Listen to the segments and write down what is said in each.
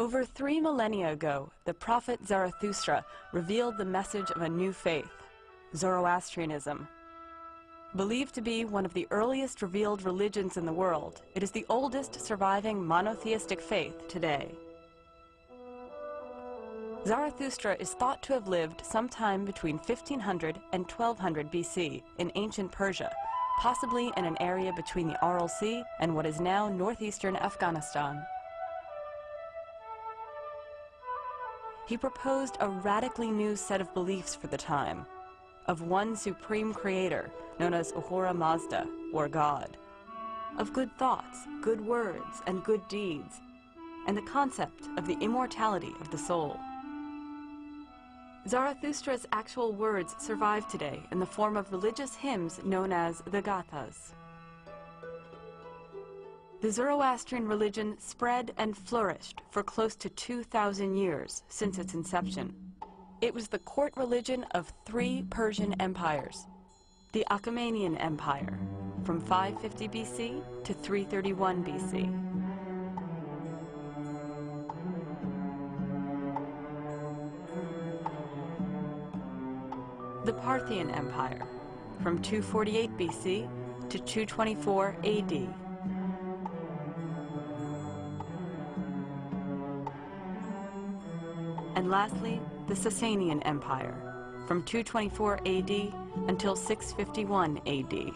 Over 3 millennia ago, the prophet Zarathustra revealed the message of a new faith, Zoroastrianism. Believed to be one of the earliest revealed religions in the world, it is the oldest surviving monotheistic faith today. Zarathustra is thought to have lived sometime between 1500 and 1200 BC in ancient Persia, possibly in an area between the Aral Sea and what is now northeastern Afghanistan. He proposed a radically new set of beliefs for the time, of one supreme creator known as Ahura Mazda, or God, of good thoughts, good words, and good deeds, and the concept of the immortality of the soul. Zarathustra's actual words survive today in the form of religious hymns known as the Gathas. The Zoroastrian religion spread and flourished for close to 2,000 years since its inception. It was the court religion of 3 Persian empires: the Achaemenian Empire, from 550 BC to 331 BC. The Parthian Empire, from 248 BC to 224 AD. And lastly, the Sasanian Empire, from 224 AD until 651 AD.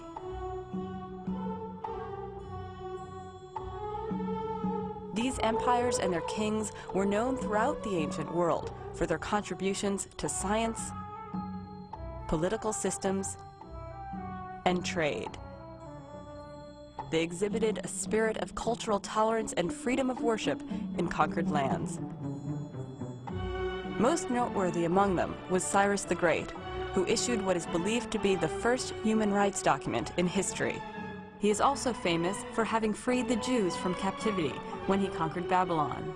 These empires and their kings were known throughout the ancient world for their contributions to science, political systems, and trade. They exhibited a spirit of cultural tolerance and freedom of worship in conquered lands. Most noteworthy among them was Cyrus the Great, who issued what is believed to be the first human rights document in history. He is also famous for having freed the Jews from captivity when he conquered Babylon.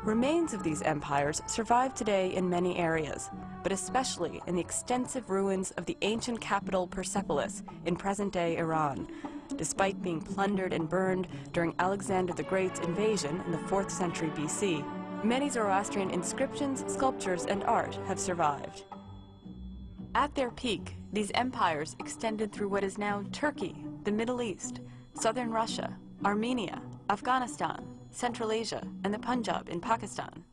Remains of these empires survive today in many areas, but especially in the extensive ruins of the ancient capital Persepolis in present-day Iran, despite being plundered and burned during Alexander the Great's invasion in the 4th century BC. Many Zoroastrian inscriptions, sculptures, and art have survived. At their peak, these empires extended through what is now Turkey, the Middle East, southern Russia, Armenia, Afghanistan, Central Asia, and the Punjab in Pakistan.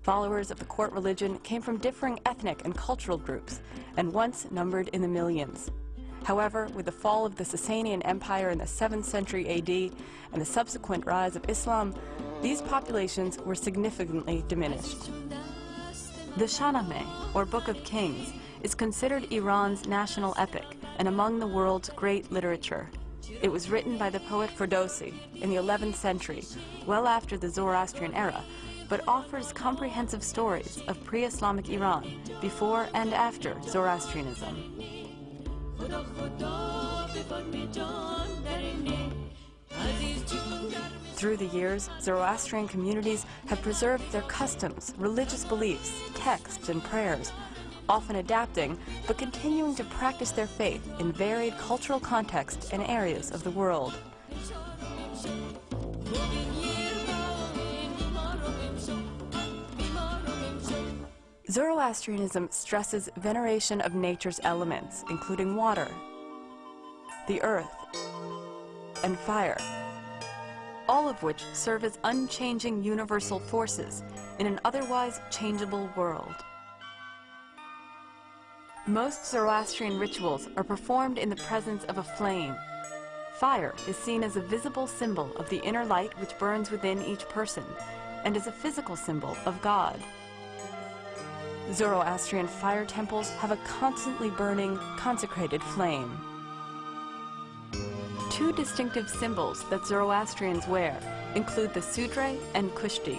Followers of the court religion came from differing ethnic and cultural groups, and once numbered in the millions. However, with the fall of the Sasanian Empire in the 7th century AD and the subsequent rise of Islam, these populations were significantly diminished. The Shahnameh, or Book of Kings, is considered Iran's national epic and among the world's great literature. It was written by the poet Ferdowsi in the 11th century, well after the Zoroastrian era, but offers comprehensive stories of pre-Islamic Iran before and after Zoroastrianism. Through the years, Zoroastrian communities have preserved their customs, religious beliefs, texts, and prayers, often adapting but continuing to practice their faith in varied cultural contexts and areas of the world. Zoroastrianism stresses veneration of nature's elements, including water, the earth, and fire, all of which serve as unchanging universal forces in an otherwise changeable world. Most Zoroastrian rituals are performed in the presence of a flame. Fire is seen as a visible symbol of the inner light which burns within each person, and is a physical symbol of God. Zoroastrian fire temples have a constantly burning, consecrated flame. 2 distinctive symbols that Zoroastrians wear include the sudre and kushti.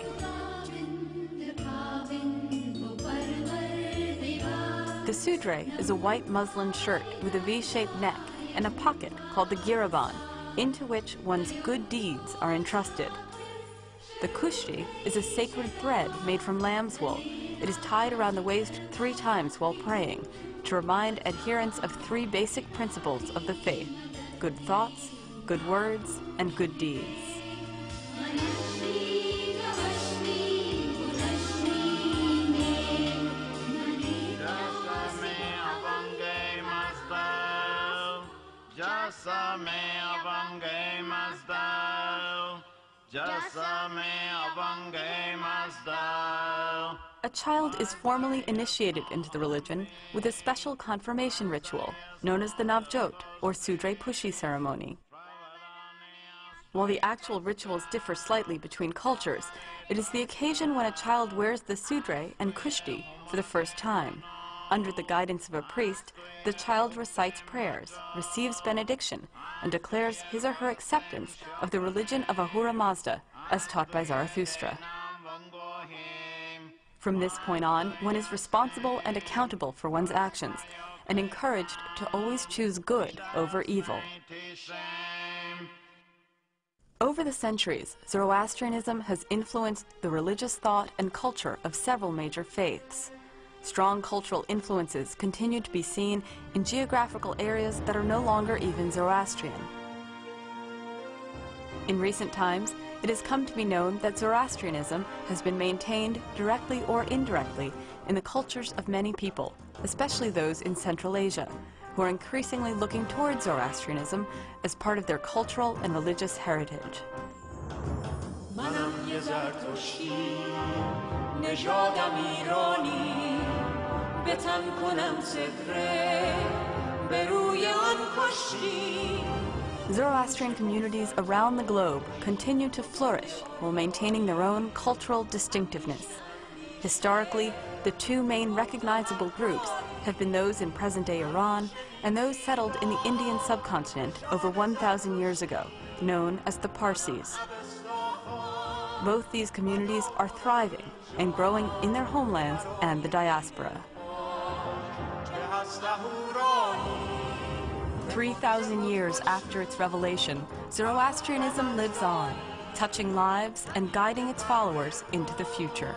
The sudre is a white muslin shirt with a V-shaped neck and a pocket called the giraban, into which one's good deeds are entrusted. The kushti is a sacred thread made from lamb's wool. It is tied around the waist 3 times while praying to remind adherents of 3 basic principles of the faith: good thoughts, good words, and good deeds. A child is formally initiated into the religion with a special confirmation ritual known as the Navjot, or Sudre Pushi ceremony. While the actual rituals differ slightly between cultures, it is the occasion when a child wears the Sudre and Kushti for the first time. Under the guidance of a priest, the child recites prayers, receives benediction, and declares his or her acceptance of the religion of Ahura Mazda, as taught by Zarathustra. From this point on, one is responsible and accountable for one's actions, and encouraged to always choose good over evil. Over the centuries, Zoroastrianism has influenced the religious thought and culture of several major faiths. Strong cultural influences continue to be seen in geographical areas that are no longer even Zoroastrian. In recent times, it has come to be known that Zoroastrianism has been maintained directly or indirectly in the cultures of many people, especially those in Central Asia, who are increasingly looking towards Zoroastrianism as part of their cultural and religious heritage. Zoroastrian communities around the globe continue to flourish while maintaining their own cultural distinctiveness. Historically, the two main recognizable groups have been those in present-day Iran and those settled in the Indian subcontinent over 1,000 years ago, known as the Parsis. Both these communities are thriving and growing in their homelands and the diaspora. 3,000 years after its revelation, Zoroastrianism lives on, touching lives and guiding its followers into the future.